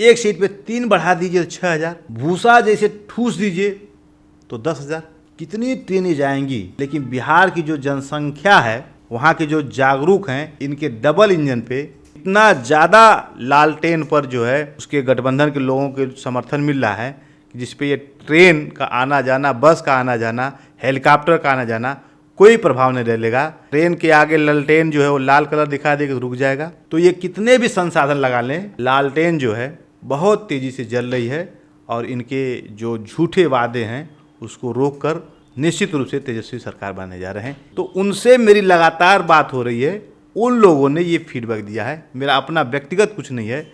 एक सीट पे 3 बढ़ा दीजिए तो 6,000, भूसा जैसे ठूस दीजिए तो 10,000। कितनी ट्रेनें जाएंगी। लेकिन बिहार की जो जनसंख्या है, वहाँ के जो जागरूक हैं, इनके डबल इंजन पे इतना ज़्यादा लालटेन पर जो है उसके गठबंधन के लोगों के समर्थन मिल रहा है कि जिसपे ये ट्रेन का आना जाना, बस का आना जाना, हेलीकॉप्टर का आना जाना कोई प्रभाव नहीं डालेगा। ट्रेन के आगे लालटेन जो है वो लाल कलर दिखा देगा तो रुक जाएगा। तो ये कितने भी संसाधन लगा लें, लालटेन जो है बहुत तेज़ी से जल रही है और इनके जो झूठे वादे हैं उसको रोककर निश्चित रूप से तेजस्वी सरकार बनाने जा रहे हैं। तो उनसे मेरी लगातार बात हो रही है, उन लोगों ने ये फीडबैक दिया है, मेरा अपना व्यक्तिगत कुछ नहीं है।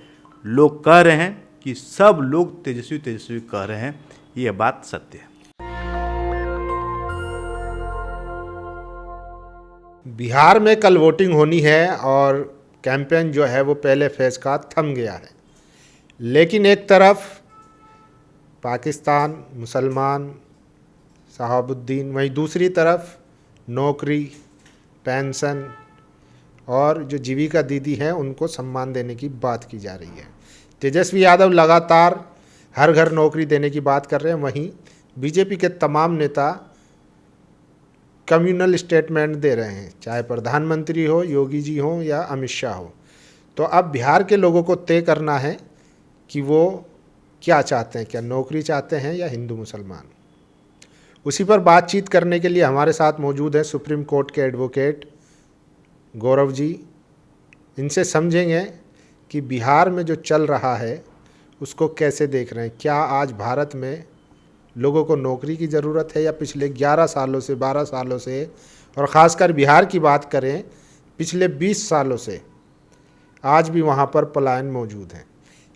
लोग कह रहे हैं कि सब लोग तेजस्वी तेजस्वी कह रहे हैं, ये बात सत्य है। बिहार में कल वोटिंग होनी है और कैंपेन जो है वो पहले फेज का थम गया है, लेकिन एक तरफ पाकिस्तान, मुसलमान, शहाबुद्दीन, वहीं दूसरी तरफ नौकरी, पेंशन और जो जीविका दीदी हैं उनको सम्मान देने की बात की जा रही है। तेजस्वी यादव लगातार हर घर नौकरी देने की बात कर रहे हैं, वहीं बीजेपी के तमाम नेता कम्युनल स्टेटमेंट दे रहे हैं, चाहे प्रधानमंत्री हो, योगी जी हो या अमित शाह हो। तो अब बिहार के लोगों को तय करना है कि वो क्या चाहते हैं, क्या नौकरी चाहते हैं या हिंदू मुसलमान। उसी पर बातचीत करने के लिए हमारे साथ मौजूद हैं सुप्रीम कोर्ट के एडवोकेट गौरव जी। इनसे समझेंगे कि बिहार में जो चल रहा है उसको कैसे देख रहे हैं। क्या आज भारत में लोगों को नौकरी की ज़रूरत है या पिछले 11 सालों से, 12 सालों से, और ख़ासकर बिहार की बात करें पिछले 20 सालों से आज भी वहाँ पर पलायन मौजूद है।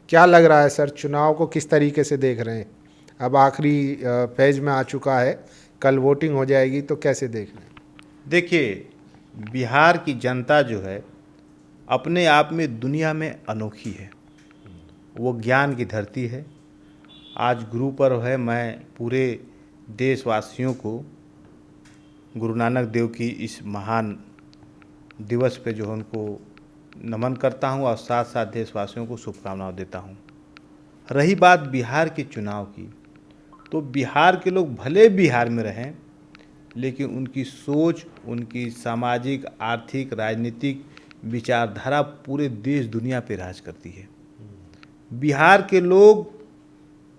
क्या लग रहा है सर, चुनाव को किस तरीके से देख रहे हैं? अब आखिरी फेज में आ चुका है, कल वोटिंग हो जाएगी, तो कैसे देख रहे हैं? देखिए, बिहार की जनता जो है अपने आप में दुनिया में अनोखी है। वो ज्ञान की धरती है। आज गुरु पर्व है। मैं पूरे देशवासियों को गुरु नानक देव की इस महान दिवस पे जो है उनको नमन करता हूँ और साथ साथ देशवासियों को शुभकामनाएं देता हूँ। रही बात बिहार के चुनाव की, तो बिहार के लोग भले बिहार में रहें, लेकिन उनकी सोच, उनकी सामाजिक, आर्थिक, राजनीतिक विचारधारा पूरे देश दुनिया पे राज करती है। बिहार के लोग,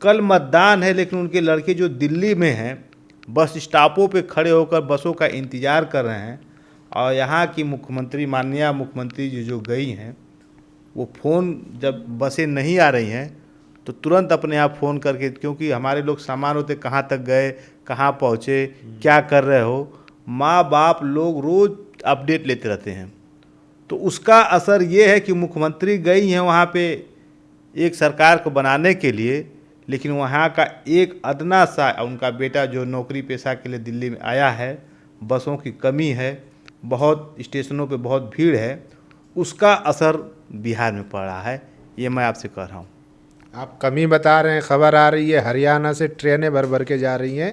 कल मतदान है लेकिन उनके लड़के जो दिल्ली में हैं बस स्टॉपों पे खड़े होकर बसों का इंतज़ार कर रहे हैं, और यहाँ की मुख्यमंत्री, माननीय मुख्यमंत्री जी जो गई हैं, वो फ़ोन जब बसें नहीं आ रही हैं तो तुरंत अपने आप फ़ोन करके, क्योंकि हमारे लोग सामान होते कहाँ तक गए, कहाँ पहुँचे, क्या कर रहे हो, माँ बाप लोग रोज़ अपडेट लेते रहते हैं। तो उसका असर ये है कि मुख्यमंत्री गई हैं वहाँ पे एक सरकार को बनाने के लिए, लेकिन वहाँ का एक अदना सा, उनका बेटा जो नौकरी पेशा के लिए दिल्ली में आया है, बसों की कमी है, बहुत स्टेशनों पे बहुत भीड़ है, उसका असर बिहार में पड़ रहा है। ये मैं आपसे कह रहा हूँ। आप कमी बता रहे हैं, खबर आ रही है हरियाणा से ट्रेनें भर भर के जा रही हैं,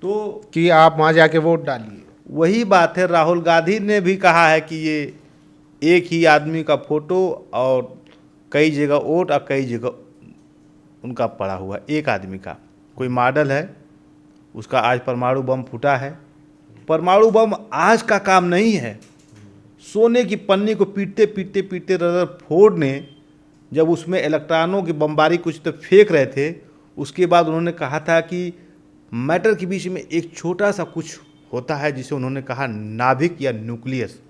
तो कि आप वहाँ जाके वोट डालिए। वही बात है, राहुल गांधी ने भी कहा है कि ये एक ही आदमी का फ़ोटो और कई जगह वोट और कई जगह उनका पड़ा हुआ, एक आदमी का कोई मॉडल है, उसका आज परमाणु बम फूटा है। परमाणु बम आज का काम नहीं है। सोने की पन्नी को पीटते पीटते पीटते रदरफोर्ड ने जब उसमें इलेक्ट्रॉनों की बमबारी कुछ तो फेंक रहे थे, उसके बाद उन्होंने कहा था कि मैटर के बीच में एक छोटा सा कुछ होता है जिसे उन्होंने कहा नाभिक या न्यूक्लियस।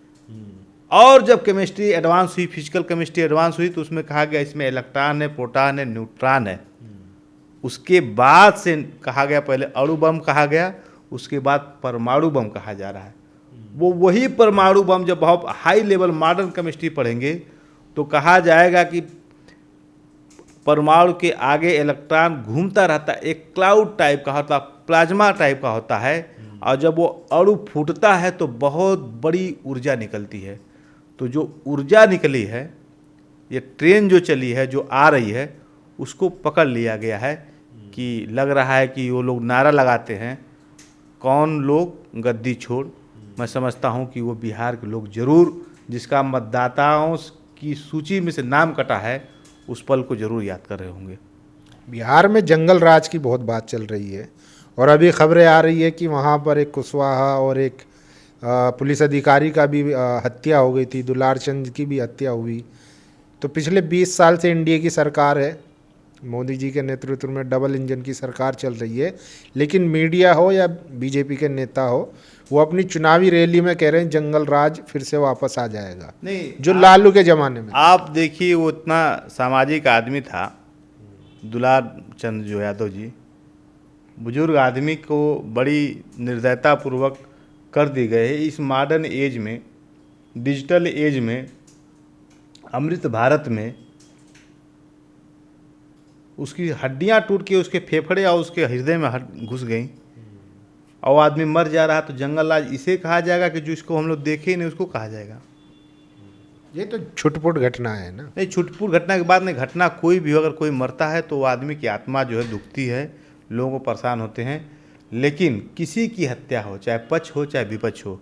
और जब केमिस्ट्री एडवांस हुई, फिजिकल केमिस्ट्री एडवांस हुई, तो उसमें कहा गया इसमें इलेक्ट्रॉन है, प्रोटॉन है, न्यूट्रॉन है। उसके बाद से कहा गया, पहले अणु बम कहा गया, उसके बाद परमाणु बम कहा जा रहा है। वो वही परमाणु बम, जब बहुत हाई लेवल मॉडर्न केमिस्ट्री पढ़ेंगे तो कहा जाएगा कि परमाणु के आगे इलेक्ट्रॉन घूमता रहता है, एक क्लाउड टाइप का होता, प्लाज्मा टाइप का होता है, और जब वो अणु फूटता है तो बहुत बड़ी ऊर्जा निकलती है। तो जो ऊर्जा निकली है, ये ट्रेन जो चली है, जो आ रही है, उसको पकड़ लिया गया है कि लग रहा है कि वो लोग नारा लगाते हैं, कौन लोग गद्दी छोड़। मैं समझता हूँ कि वो बिहार के लोग ज़रूर, जिसका मतदाताओं की सूची में से नाम कटा है, उस पल को जरूर याद कर रहे होंगे। बिहार में जंगल राज की बहुत बात चल रही है और अभी खबरें आ रही है कि वहाँ पर एक कुशवाहा और एक पुलिस अधिकारी का भी हत्या हो गई थी, दुलार चंद की भी हत्या हुई। तो पिछले 20 साल से एनडीए की सरकार है, मोदी जी के नेतृत्व में डबल इंजन की सरकार चल रही है, लेकिन मीडिया हो या बीजेपी के नेता हो, वो अपनी चुनावी रैली में कह रहे हैं जंगल राज फिर से वापस आ जाएगा, नहीं, जो लालू के ज़माने में। आप देखिए, वो इतना सामाजिक आदमी था दुलार चंद जो यादव जी, बुजुर्ग आदमी को बड़ी निर्दयता पूर्वक कर दी गए। इस मॉडर्न एज में, डिजिटल एज में, अमृत भारत में उसकी हड्डियां टूट के उसके फेफड़े और उसके हृदय में घुस गई और आदमी मर जा रहा, तो जंगल राज इसे कहा जाएगा कि जो इसको हम लोग देखे ही नहीं उसको कहा जाएगा? ये तो छुटपुट घटना है ना। नहीं, छुटपुट घटना के बाद नहीं, घटना कोई भी हो, अगर कोई मरता है तो वो आदमी की आत्मा जो है दुखती है, लोगों को परेशान होते हैं। लेकिन किसी की हत्या हो, चाहे पक्ष हो चाहे विपक्ष हो,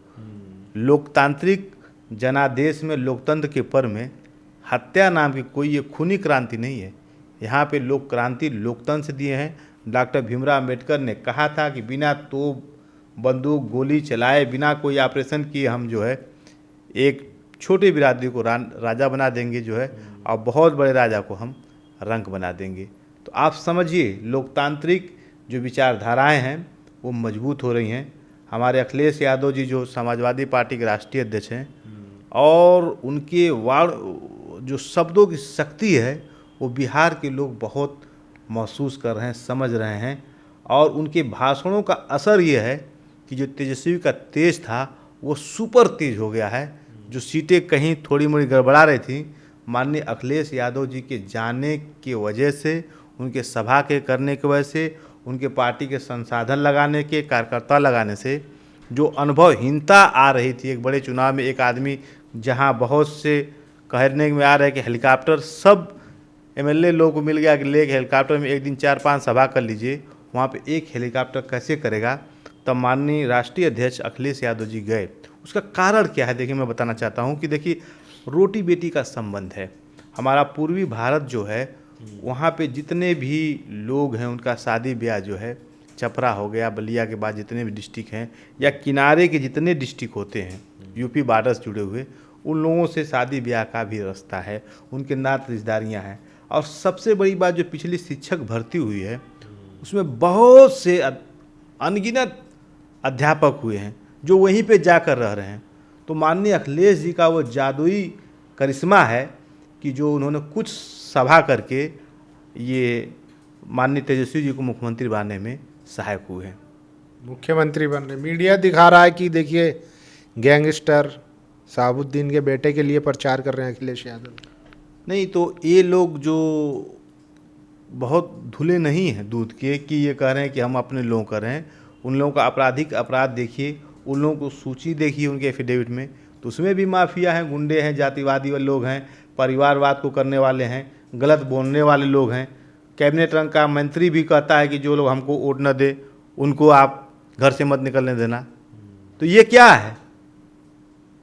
लोकतांत्रिक जनादेश में, लोकतंत्र के पर्व में हत्या नाम की कोई ये खूनी क्रांति नहीं है। यहाँ पे लोक क्रांति लोकतंत्र से दिए हैं। डॉक्टर भीमराव अम्बेडकर ने कहा था कि बिना तोप, बंदूक, गोली चलाए, बिना कोई ऑपरेशन किए हम जो है एक छोटी बिरादरी को राजा बना देंगे जो है, और बहुत बड़े राजा को हम रंक बना देंगे। तो आप समझिए, लोकतांत्रिक जो विचारधाराएं हैं वो मजबूत हो रही हैं। हमारे अखिलेश यादव जी जो समाजवादी पार्टी के राष्ट्रीय अध्यक्ष हैं, और उनके जो शब्दों की शक्ति है वो बिहार के लोग बहुत महसूस कर रहे हैं, समझ रहे हैं। और उनके भाषणों का असर ये है कि जो तेजस्वी का तेज था वो सुपर तेज हो गया है। जो सीटें कहीं थोड़ी मोड़ी गड़बड़ा रही थी, माननीय अखिलेश यादव जी के जाने की वजह से, उनके सभा के करने की वजह से, उनके पार्टी के संसाधन लगाने के, कार्यकर्ता लगाने से जो अनुभवहीनता आ रही थी एक बड़े चुनाव में, एक आदमी जहां बहुत से कहने में आ रहा है कि हेलीकॉप्टर सब एमएलए लोगों को मिल गया कि लेके हेलीकॉप्टर में एक दिन 4-5 सभा कर लीजिए, वहाँ पे एक हेलीकॉप्टर कैसे करेगा? तब माननीय राष्ट्रीय अध्यक्ष अखिलेश यादव जी गए। उसका कारण क्या है देखिए, मैं बताना चाहता हूँ कि देखिए, रोटी बेटी का संबंध है। हमारा पूर्वी भारत जो है, वहाँ पे जितने भी लोग हैं उनका शादी ब्याह जो है, छपरा हो गया, बलिया के बाद जितने भी डिस्ट्रिक्ट हैं या किनारे के जितने डिस्ट्रिक्ट होते हैं, यूपी बॉर्डर से जुड़े हुए, उन लोगों से शादी ब्याह का भी रास्ता है, उनके नात रिश्तेदारियाँ हैं। और सबसे बड़ी बात, जो पिछली शिक्षक भर्ती हुई है उसमें बहुत से अनगिनत अध्यापक हुए हैं जो वहीं पे जाकर रह रहे हैं। तो माननीय अखिलेश जी का वो जादुई करिश्मा है कि जो उन्होंने कुछ सभा करके ये माननीय तेजस्वी जी को मुख्यमंत्री बनाने में सहायक हुए हैं। मुख्यमंत्री बनने मीडिया दिखा रहा है कि देखिए गैंगस्टर शहाबुद्दीन के बेटे के लिए प्रचार कर रहे हैं अखिलेश यादव। नहीं, तो ये लोग जो बहुत धुले नहीं हैं दूध के कि ये कह रहे हैं कि हम अपने लोगों कर रहे हैं। उन लोगों का आपराधिक अपराध देखिए, उन लोगों को सूची देखिए उनके एफिडेविट में, तो उसमें भी माफिया हैं, गुंडे हैं, जातिवादी वाले लोग हैं, परिवारवाद को करने वाले हैं, गलत बोलने वाले लोग हैं। कैबिनेट रंग का मंत्री भी कहता है कि जो लोग हमको वोट न दे उनको आप घर से मत निकलने देना। तो ये क्या है?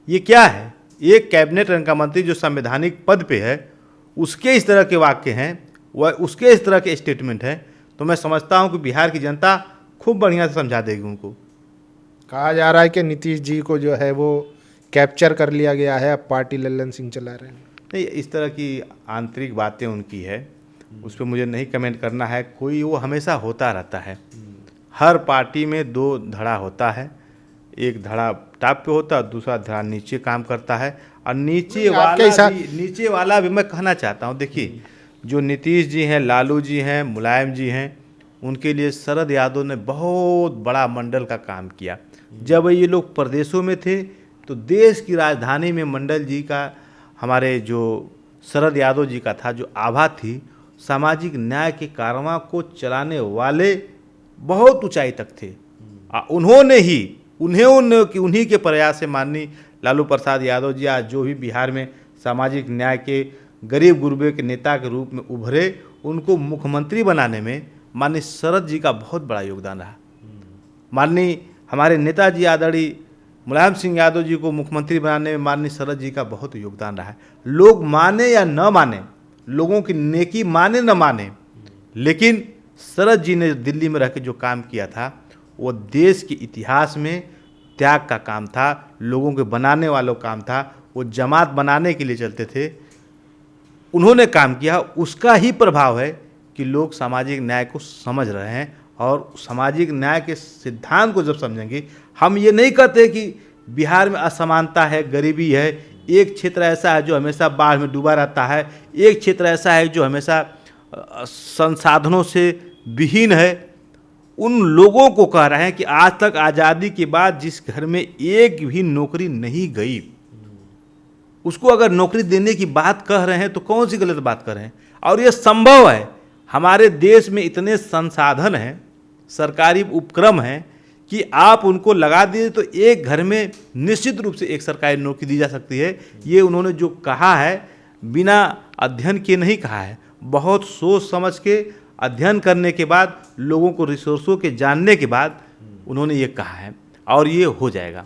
ये क्या है? एक कैबिनेट रंग का मंत्री जो संवैधानिक पद पे है, उसके इस तरह के वाक्य हैं, वह उसके इस तरह के स्टेटमेंट हैं, तो मैं समझता हूं कि बिहार की जनता खूब बढ़िया से समझा देगी उनको। कहा जा रहा है कि नीतीश जी को जो है वो कैप्चर कर लिया गया है, अब पार्टी लल्लन सिंह चला रहे हैं। नहीं, इस तरह की आंतरिक बातें उनकी है, उस पर मुझे नहीं कमेंट करना है। कोई वो हमेशा होता रहता है, हर पार्टी में दो धड़ा होता है, एक धड़ा टॉप पे होता है, दूसरा धड़ा नीचे काम करता है। और नीचे वाला भी मैं कहना चाहता हूँ, देखिए जो नीतीश जी हैं, लालू जी हैं, मुलायम जी हैं, उनके लिए शरद यादव ने बहुत बड़ा मंडल का काम किया। जब ये लोग प्रदेशों में थे तो देश की राजधानी में मंडल जी का, हमारे जो शरद यादव जी का था जो आभा थी, सामाजिक न्याय के कारवां को चलाने वाले बहुत ऊंचाई तक थे। उन्हीं के प्रयास से माननीय लालू प्रसाद यादव जी आज जो भी बिहार में सामाजिक न्याय के गरीब गुरबे के नेता के रूप में उभरे, उनको मुख्यमंत्री बनाने में माननीय शरद जी का बहुत बड़ा योगदान रहा। माननीय हमारे नेताजी आदरणीय मुलायम सिंह यादव जी को मुख्यमंत्री बनाने में माननीय शरद जी का बहुत योगदान रहा है। लोग माने या न माने, लोगों की नेकी माने न माने, लेकिन शरद जी ने दिल्ली में रह के जो काम किया था वो देश के इतिहास में त्याग का काम था, लोगों के बनाने वालों काम था। वो जमात बनाने के लिए चलते थे, उन्होंने काम किया। उसका ही प्रभाव है कि लोग सामाजिक न्याय को समझ रहे हैं, और सामाजिक न्याय के सिद्धांत को जब समझेंगे, हम ये नहीं कहते कि बिहार में असमानता है, गरीबी है, एक क्षेत्र ऐसा है जो हमेशा बाढ़ में डूबा रहता है, एक क्षेत्र ऐसा है जो हमेशा संसाधनों से विहीन है। उन लोगों को कह रहे हैं कि आज तक आज़ादी के बाद जिस घर में एक भी नौकरी नहीं गई, उसको अगर नौकरी देने की बात कह रहे हैं तो कौन सी गलत बात कर रहे हैं। और ये संभव है, हमारे देश में इतने संसाधन हैं, सरकारी उपक्रम हैं कि आप उनको लगा दिए तो एक घर में निश्चित रूप से एक सरकारी नौकरी दी जा सकती है। ये उन्होंने जो कहा है बिना अध्ययन के नहीं कहा है, बहुत सोच समझ के अध्ययन करने के बाद, लोगों को रिसोर्सों के जानने के बाद उन्होंने ये कहा है, और ये हो जाएगा।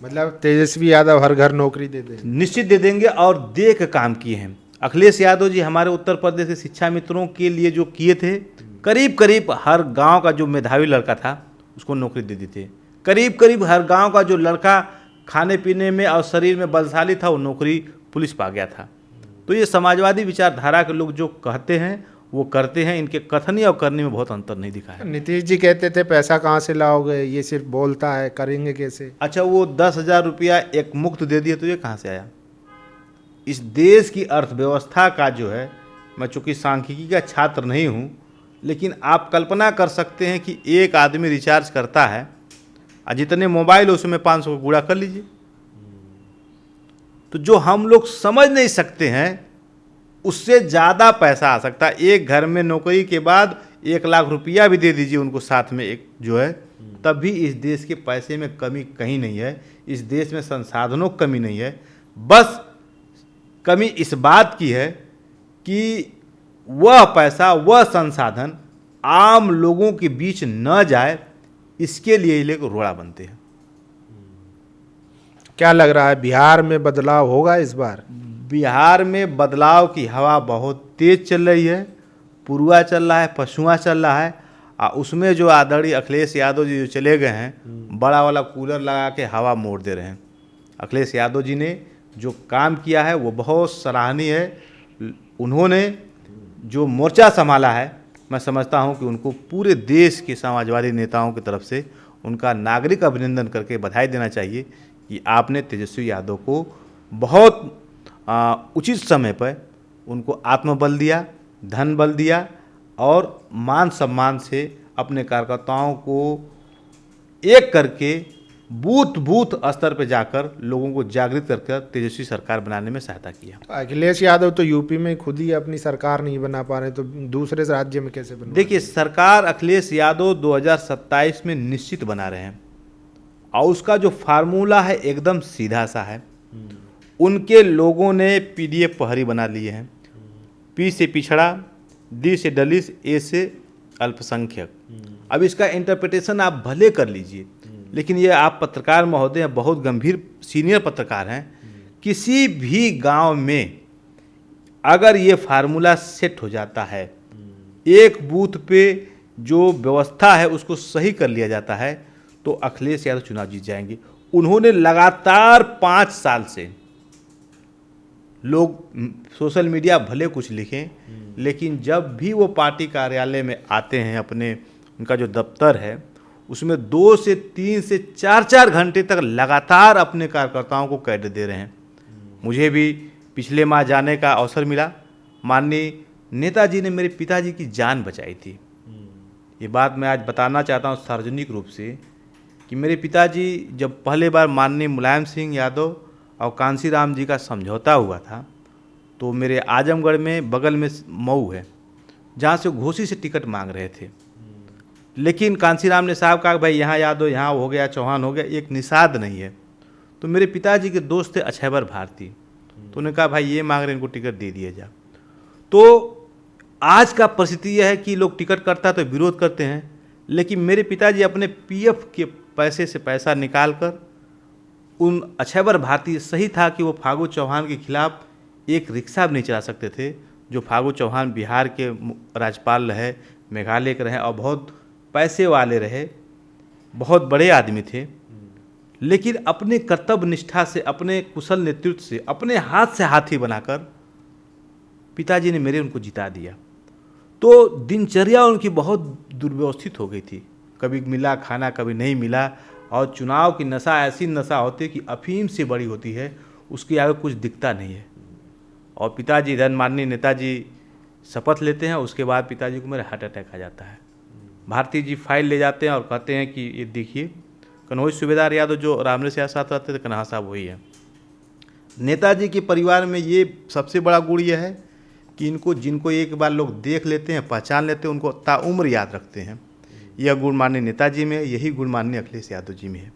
मतलब तेजस्वी यादव हर घर नौकरी दे देंगे? निश्चित दे देंगे, और दे के काम किए हैं। अखिलेश यादव जी हमारे उत्तर प्रदेश के शिक्षा मित्रों के लिए जो किए थे, करीब करीब हर गांव का जो मेधावी लड़का था उसको नौकरी दे दी थी। करीब करीब हर गांव का जो लड़का खाने पीने में और शरीर में बलशाली था वो नौकरी पुलिस पा गया था। तो ये समाजवादी विचारधारा के लोग जो कहते हैं वो करते हैं, इनके कथनी और करने में बहुत अंतर नहीं दिखा है। नीतीश जी कहते थे पैसा कहाँ से लाओगे, ये सिर्फ बोलता है, करेंगे कैसे? अच्छा, वो 10,000 रुपया एक मुफ्त दे दिए तो ये कहाँ से आया? इस देश की अर्थव्यवस्था का जो है, मैं चूँकि सांख्यिकी का छात्र नहीं हूँ, लेकिन आप कल्पना कर सकते हैं कि एक आदमी रिचार्ज करता है और जितने मोबाइल उसमें 500 को गुणा कर लीजिए। तो जो हम लोग समझ नहीं सकते हैं उससे ज़्यादा पैसा आ सकता है। एक घर में नौकरी के बाद 1 लाख रुपया भी दे दीजिए उनको साथ में एक जो है, तब भी इस देश के पैसे में कमी कहीं नहीं है, इस देश में संसाधनों की कमी नहीं है। बस कमी इस बात की है कि वह पैसा, वह संसाधन आम लोगों के बीच न जाए, इसके लिए ये लोग रोड़ा बनते हैं। क्या लग रहा है बिहार में बदलाव होगा इस बार? बिहार में बदलाव की हवा बहुत तेज चल रही है। पुरुआ चल रहा है, पछुआ चल रहा है, और उसमें जो आदरणीय अखिलेश यादव जी जो चले गए हैं, बड़ा वाला कूलर लगा के हवा मोड़ दे रहे हैं। अखिलेश यादव जी ने जो काम किया है वो बहुत सराहनीय है। उन्होंने जो मोर्चा संभाला है, मैं समझता हूं कि उनको पूरे देश के समाजवादी नेताओं की तरफ से उनका नागरिक अभिनंदन करके बधाई देना चाहिए कि आपने तेजस्वी यादव को बहुत उचित समय पर उनको आत्मबल दिया, धन बल दिया, और मान सम्मान से अपने कार्यकर्ताओं को एक करके बूथ बूथ स्तर पर जाकर लोगों को जागृत करके तेजस्वी सरकार बनाने में सहायता किया। अखिलेश यादव तो यूपी में खुद ही अपनी सरकार नहीं बना पा रहे, तो दूसरे राज्य में कैसे बना? देखिए, सरकार अखिलेश यादव 2027 में निश्चित बना रहे हैं, और उसका जो फार्मूला है एकदम सीधा सा है। उनके लोगों ने पीडीएफ पहरी बना लिए हैं, पी से पिछड़ा, डी से दलित, ए से अल्पसंख्यक। अब इसका इंटरप्रिटेशन आप भले कर लीजिए, लेकिन ये आप पत्रकार महोदय बहुत गंभीर सीनियर पत्रकार हैं, किसी भी गांव में अगर ये फार्मूला सेट हो जाता है, एक बूथ पे जो व्यवस्था है उसको सही कर लिया जाता है, तो अखिलेश यादव चुनाव जीत जाएंगे। उन्होंने लगातार 5 साल से, लोग सोशल मीडिया भले कुछ लिखें, लेकिन जब भी वो पार्टी कार्यालय में आते हैं, अपने उनका जो दफ्तर है उसमें 2 से 3 से 4 घंटे तक लगातार अपने कार्यकर्ताओं को कैड दे रहे हैं। मुझे भी पिछले माह जाने का अवसर मिला। माननीय नेताजी ने मेरे पिताजी की जान बचाई थी। ये बात मैं आज बताना चाहता हूँ सार्वजनिक रूप से कि मेरे पिताजी जब पहले बार माननीय मुलायम सिंह यादव और कांशीराम जी का समझौता हुआ था, तो मेरे आजमगढ़ में बगल में मऊ है, जहाँ से घोसी से टिकट मांग रहे थे, लेकिन कांशीराम ने साहब कहा भाई यहाँ यादव यहाँ हो गया, चौहान हो गया, एक निषाद नहीं है। तो मेरे पिताजी के दोस्त थे अक्षयवर भारती, तो उन्होंने कहा भाई ये मांग रहे, इनको टिकट दे दिया जा। तो आज का परिस्थिति यह है कि लोग टिकट करता है तो विरोध करते हैं, लेकिन मेरे पिताजी अपने पीएफ के पैसे से पैसा निकाल कर उन अक्षयवर भारती, सही था कि वो फागू चौहान के खिलाफ एक रिक्शा भी नहीं चला सकते थे, जो फागू चौहान बिहार के राज्यपाल रहे, मेघालय के रहे और बहुत पैसे वाले रहे, बहुत बड़े आदमी थे, लेकिन अपने कर्तव्य निष्ठा से, अपने कुशल नेतृत्व से, अपने हाथ से हाथी बनाकर पिताजी ने मेरे उनको जिता दिया। तो दिनचर्या उनकी बहुत दुर्व्यवस्थित हो गई थी, कभी मिला खाना, कभी नहीं मिला, और चुनाव की नशा ऐसी नशा होती है कि अफीम से बड़ी होती है, उसके आगे कुछ दिखता नहीं है। और पिताजी, माननीय नेताजी शपथ लेते हैं, उसके बाद पिताजी को मेरे हार्ट अटैक आ जाता है। भारती जी फाइल ले जाते हैं और कहते हैं कि ये देखिए, कन्हौज सूबेदार यादव जो रामरेश यादव साथ रहते थे, कन्हा साहब वही है। नेताजी के परिवार में ये सबसे बड़ा गुण ये है कि जिनको एक बार लोग देख लेते हैं, पहचान लेते हैं, उनको ताउम्र याद रखते हैं। यह गुण माननीय नेताजी में है, यही गुण माननीय अखिलेश यादव जी में है।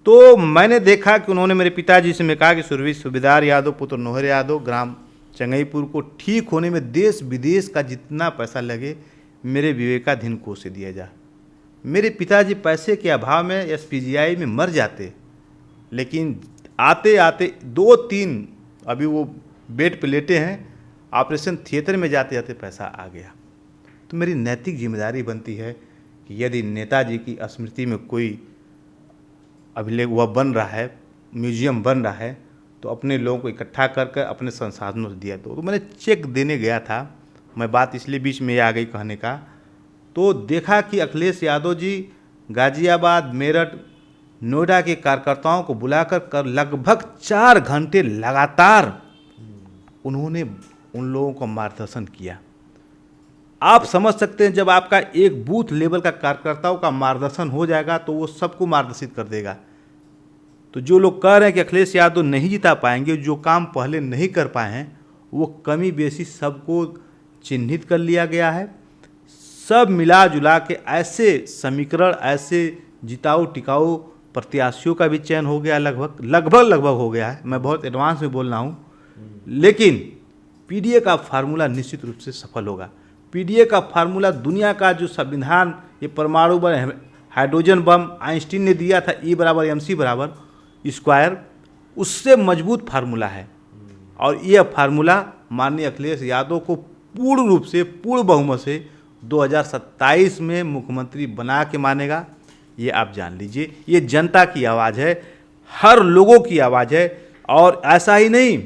तो मैंने देखा कि उन्होंने मेरे पिताजी से मैं कहा कि सुरवीर सूबेदार यादव पुत्र नोहर यादव ग्राम चंगईपुर को ठीक होने में देश विदेश का जितना पैसा लगे मेरे विवेकाधीन कोष से दिया जा। मेरे पिताजी पैसे के अभाव में एसपीजीआई में मर जाते, लेकिन आते आते 2-3 अभी वो बेड पे लेटे हैं, ऑपरेशन थिएटर में जाते जाते पैसा आ गया। तो मेरी नैतिक जिम्मेदारी बनती है कि यदि नेताजी की स्मृति में कोई अभिलेख वह बन रहा है, म्यूजियम बन रहा है, तो अपने लोगों को इकट्ठा करके अपने संसाधनों से दिया। तो मैंने चेक देने गया था, मैं बात इसलिए बीच में ये आ गई कहने का, तो देखा कि अखिलेश यादव जी गाजियाबाद, मेरठ, नोएडा के कार्यकर्ताओं को बुलाकर लगभग 4 घंटे लगातार उन्होंने उन लोगों को मार्गदर्शन किया। आप समझ सकते हैं, जब आपका एक बूथ लेवल का कार्यकर्ताओं का मार्गदर्शन हो जाएगा तो वो सबको मार्गदर्शित कर देगा। तो जो लोग कह रहे हैं कि अखिलेश यादव नहीं जिता पाएंगे, जो काम पहले नहीं कर पाए हैं, वो कमी बेसी सबको चिन्हित कर लिया गया है। सब मिला जुला के ऐसे समीकरण, ऐसे जिताऊ टिकाऊ प्रत्याशियों का भी चयन हो गया, लगभग हो गया है। मैं बहुत एडवांस में बोल रहा हूँ, लेकिन पीडीए का फार्मूला निश्चित रूप से सफल होगा। पीडीए का फार्मूला दुनिया का जो संविधान, ये परमाणु बम, हाइड्रोजन बम आइंस्टीन ने दिया था, E=mc², उससे मजबूत फार्मूला है। और यह फार्मूला माननीय अखिलेश यादव को पूर्ण रूप से, पूर्ण बहुमत से 2027 में मुख्यमंत्री बना के मानेगा। ये आप जान लीजिए, ये जनता की आवाज़ है, हर लोगों की आवाज़ है। और ऐसा ही नहीं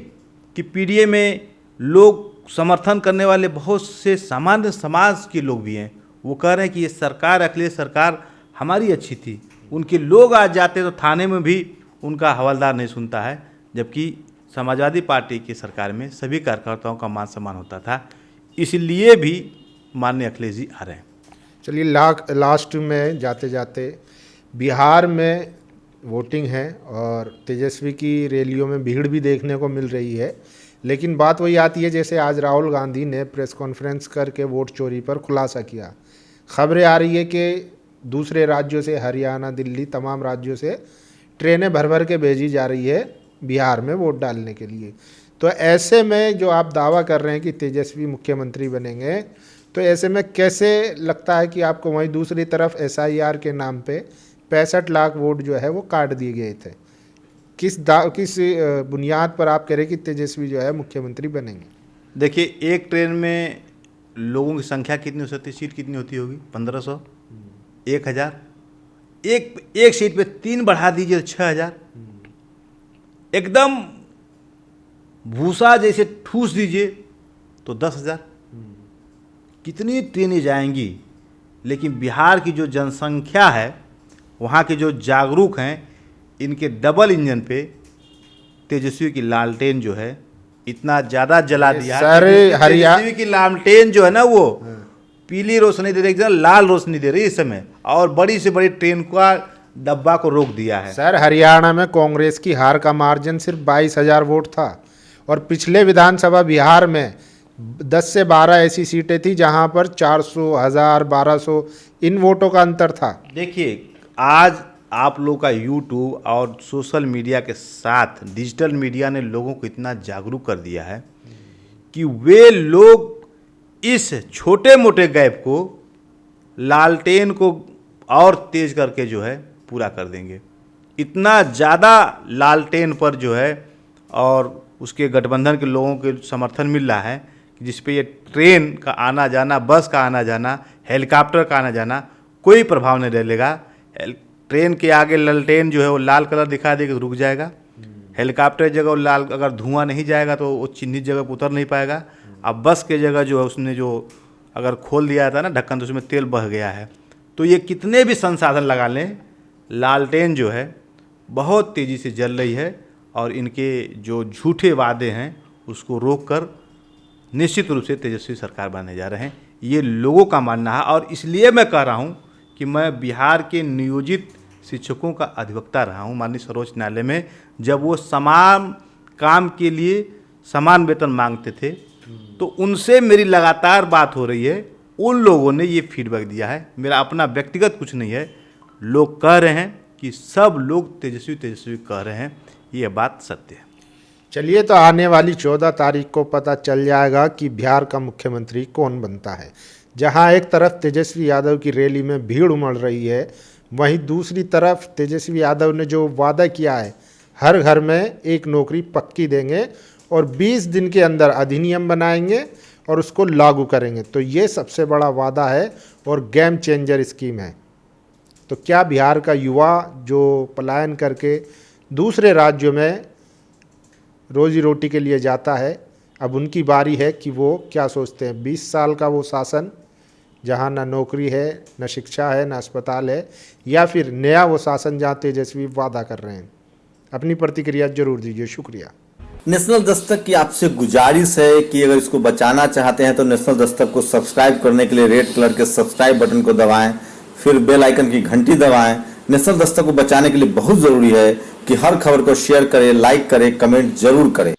कि पीडीए में लोग समर्थन करने वाले बहुत से सामान्य समाज के लोग भी हैं, वो कह रहे हैं कि ये सरकार, अखिलेश सरकार हमारी अच्छी थी। उनके लोग आज जाते तो थाने में भी उनका हवलदार नहीं सुनता है, जबकि समाजवादी पार्टी की सरकार में सभी कार्यकर्ताओं का मान सम्मान होता था। इसलिए भी माननीय अखिलेश जी आ रहे हैं। चलिए, लास्ट में जाते जाते, बिहार में वोटिंग है और तेजस्वी की रैलियों में भीड़ भी देखने को मिल रही है, लेकिन बात वही आती है जैसे आज राहुल गांधी ने प्रेस कॉन्फ्रेंस करके वोट चोरी पर खुलासा किया। खबरें आ रही है कि दूसरे राज्यों से, हरियाणा, दिल्ली, तमाम राज्यों से ट्रेनें भर भर के भेजी जा रही है बिहार में वोट डालने के लिए। तो ऐसे में जो आप दावा कर रहे हैं कि तेजस्वी मुख्यमंत्री बनेंगे, तो ऐसे में कैसे लगता है कि आपको वहीं दूसरी तरफ SIR के नाम पे 65 लाख वोट जो है वो काट दिए गए थे? किस बुनियाद पर आप कह रहे हैं कि तेजस्वी जो है मुख्यमंत्री बनेंगे? देखिए, एक ट्रेन में लोगों की संख्या कितनी हो सकती है, सीट कितनी होती होगी? 1500, 1000। एक सीट पे 3 बढ़ा दीजिए तो 6000। एकदम भूसा जैसे ठूस दीजिए तो 10,000। कितनी ट्रेनें जाएंगी? लेकिन बिहार की जो जनसंख्या है, वहाँ के जो जागरूक हैं, इनके डबल इंजन पे तेजस्वी की लालटेन जो है इतना ज़्यादा जला दिया। तेजस्वी की लालटेन जो है ना, वो पीली रोशनी दे रही है, लाल रोशनी दे रही है इस समय, और बड़ी से बड़ी ट्रेन का डब्बा को रोक दिया है। सर, हरियाणा में कांग्रेस की हार का मार्जिन सिर्फ 22,000 वोट था, और पिछले विधानसभा बिहार में 10 से 12 ऐसी सीटें थी जहां पर 400, 1000, 1200 इन वोटों का अंतर था। देखिए, आज आप लोग का यूट्यूब और सोशल मीडिया के साथ डिजिटल मीडिया ने लोगों को इतना जागरूक कर दिया है कि वे लोग इस छोटे मोटे गैप को, लालटेन को और तेज करके जो है पूरा कर देंगे। इतना ज़्यादा लालटेन पर जो है और उसके गठबंधन के लोगों के समर्थन मिल रहा है जिस पे ये ट्रेन का आना जाना, बस का आना जाना, हेलीकॉप्टर का आना जाना कोई प्रभाव नहीं डालेगा। ट्रेन के आगे ललटेन जो है वो लाल कलर दिखा देगा तो रुक जाएगा। हेलीकॉप्टर जगह वो लाल, अगर धुआं नहीं जाएगा तो वो चिन्हित जगह पर उतर नहीं पाएगा। अब बस के जगह जो है उसने जो अगर खोल दिया था ना ढक्कन तो उसमें तेल बह गया है। तो ये कितने भी संसाधन लगा लें, लालटेन जो है बहुत तेज़ी से जल रही है और इनके जो झूठे वादे हैं उसको रोककर निश्चित रूप से तेजस्वी सरकार बनने जा रहे हैं, ये लोगों का मानना है। और इसलिए मैं कह रहा हूँ कि मैं बिहार के नियोजित शिक्षकों का अधिवक्ता रहा हूँ माननीय सर्वोच्च न्यायालय में, जब वो समान काम के लिए समान वेतन मांगते थे तो उनसे मेरी लगातार बात हो रही है। उन लोगों ने ये फीडबैक दिया है, मेरा अपना व्यक्तिगत कुछ नहीं है। लोग कह रहे हैं कि सब लोग तेजस्वी तेजस्वी कह रहे हैं, ये बात सत्य है। चलिए, तो आने वाली 14 तारीख को पता चल जाएगा कि बिहार का मुख्यमंत्री कौन बनता है। जहां एक तरफ तेजस्वी यादव की रैली में भीड़ उमड़ रही है, वहीं दूसरी तरफ तेजस्वी यादव ने जो वादा किया है हर घर में एक नौकरी पक्की देंगे और 20 दिन के अंदर अधिनियम बनाएंगे और उसको लागू करेंगे। तो ये सबसे बड़ा वादा है और गेम चेंजर स्कीम है। तो क्या बिहार का युवा जो पलायन करके दूसरे राज्यों में रोजी रोटी के लिए जाता है, अब उनकी बारी है कि वो क्या सोचते हैं। 20 साल का वो शासन जहाँ ना नौकरी है, ना शिक्षा है, ना अस्पताल है, या फिर नया वो शासन जहाँ तेजस्वी वादा कर रहे हैं। अपनी प्रतिक्रिया जरूर दीजिए। शुक्रिया। नेशनल दस्तक की आपसे गुजारिश है कि अगर इसको बचाना चाहते हैं तो नेशनल दस्तक को सब्सक्राइब करने के लिए रेड कलर के सब्सक्राइब बटन को दबाएं, फिर बेल आइकन की घंटी दबाएं। नेशनल दस्तक को बचाने के लिए बहुत जरूरी है कि हर खबर को शेयर करें, लाइक करें, कमेंट जरूर करें।